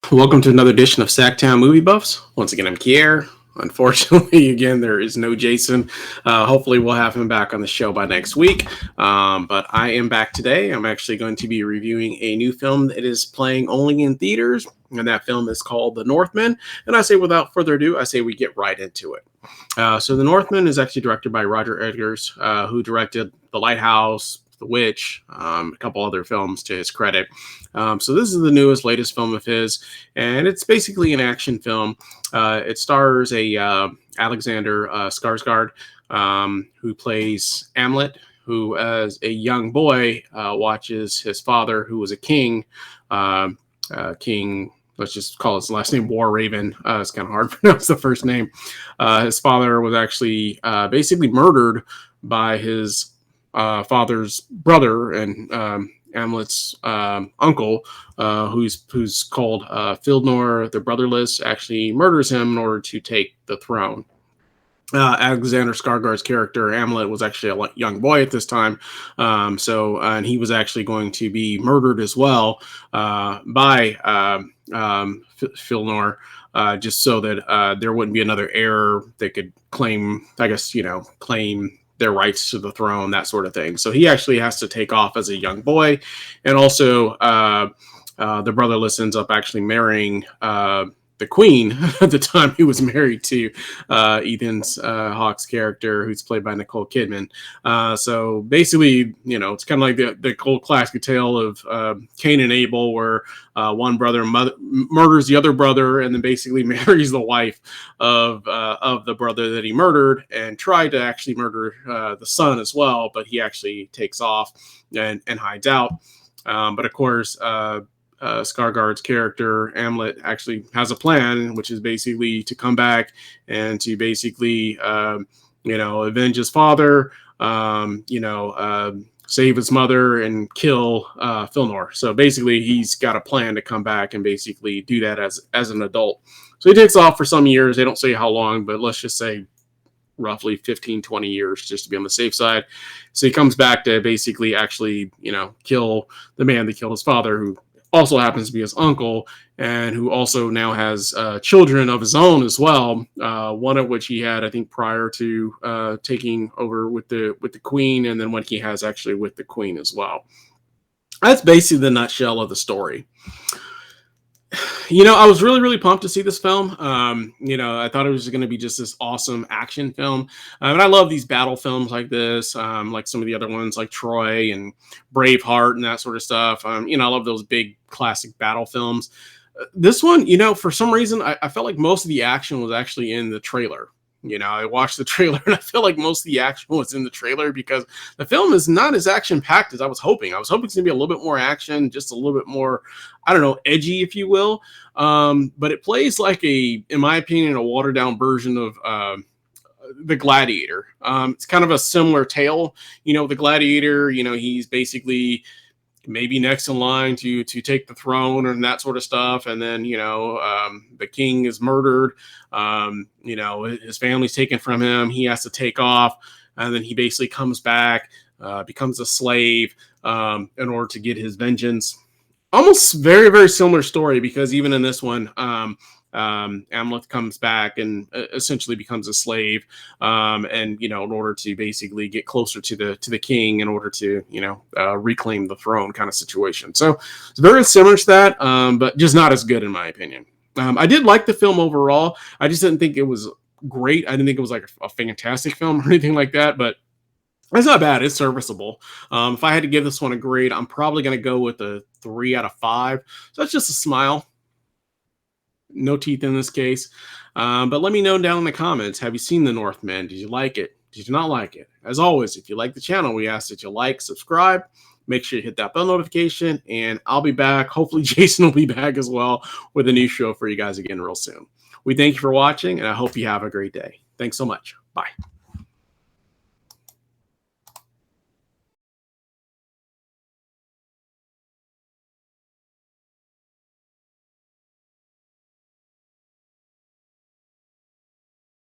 Welcome to another edition of SacTown Movie Buffs. Once again, I'm Kier. Unfortunately, again, there is no Jason. Hopefully, we'll have him back on the show by next week. But I am back today. I'm actually going to be reviewing a new film that is playing only in theaters, and that film is called The Northman. And I say, without further ado, I say we get right into it. So, The Northman is actually directed by Roger Eggers, who directed The Lighthouse, The Witch, a couple other films to his credit. So this is the latest film of his, and it's basically an action film. It stars Alexander Skarsgård, who plays Hamlet, who, as a young boy, watches his father, who was a king, King. Let's just call his last name War Raven. It's kind of hard to pronounce the first name. His father was actually basically murdered by his father's brother and Hamlet's uncle, who's called Fildnor the Brotherless, actually murders him in order to take the throne. Alexander Skarsgård's character Hamlet was actually a young boy at this time, and he was actually going to be murdered as well by Fildnor, just so that there wouldn't be another heir that could claim, claim their rights to the throne, that sort of thing. So he actually has to take off as a young boy, and also the brotherless ends up actually marrying the queen at the time he was married to Ethan Hawke's character, who's played by Nicole Kidman. So basically, it's kind of like the old classic tale of Cain and Abel, where one brother murders the other brother, and then basically marries the wife of the brother that he murdered, and tried to actually murder the son as well, but he actually takes off and hides out. But of course, Skarsgård's character Hamlet actually has a plan, which is basically to come back and to basically avenge his father, save his mother, and kill Fildnor. So basically he's got a plan to come back and basically do that as an adult. So he takes off for some years. They don't say how long, but let's just say roughly 15, 20 years, just to be on the safe side. So he comes back to basically actually, kill the man that killed his father, who also happens to be his uncle, and who also now has children of his own as well. One of which he had, I think, prior to taking over with the queen, and then one he has actually with the queen as well. That's basically the nutshell of the story. I was really, really pumped to see this film. I thought it was going to be just this awesome action film. And I love these battle films like this, like some of the other ones like Troy and Braveheart and that sort of stuff. I love those big classic battle films. This one, for some reason, I felt like most of the action was actually in the trailer. I watched the trailer and I feel like most of the action was in the trailer, because the film is not as action packed as I was hoping. I was hoping it's going to be a little bit more action, just a little bit more, edgy, if you will. But it plays like in my opinion, a watered down version of The Gladiator. It's kind of a similar tale. The Gladiator, he's basically maybe next in line to take the throne and that sort of stuff. And then, the king is murdered. His family's taken from him. He has to take off. And then he basically comes back, becomes a slave in order to get his vengeance. Almost very, very similar story, because even in this one, Hamlet comes back and essentially becomes a slave, and in order to basically get closer to the king, in order to reclaim the throne, kind of situation. So it's very similar to that, but just not as good in my opinion. I did like the film overall. I just didn't think it was great. I didn't think it was like a fantastic film or anything like that, but it's not bad. It's serviceable. If I had to give this one a grade, I'm probably going to go with a 3 out of 5. So that's just a smile. No teeth in this case. But let me know down in the comments. Have you seen The Northman? Did you like it? Did you not like it? As always, if you like the channel, we ask that you like, subscribe. Make sure you hit that bell notification. And I'll be back. Hopefully, Jason will be back as well with a new show for you guys again real soon. We thank you for watching, and I hope you have a great day. Thanks so much. Bye.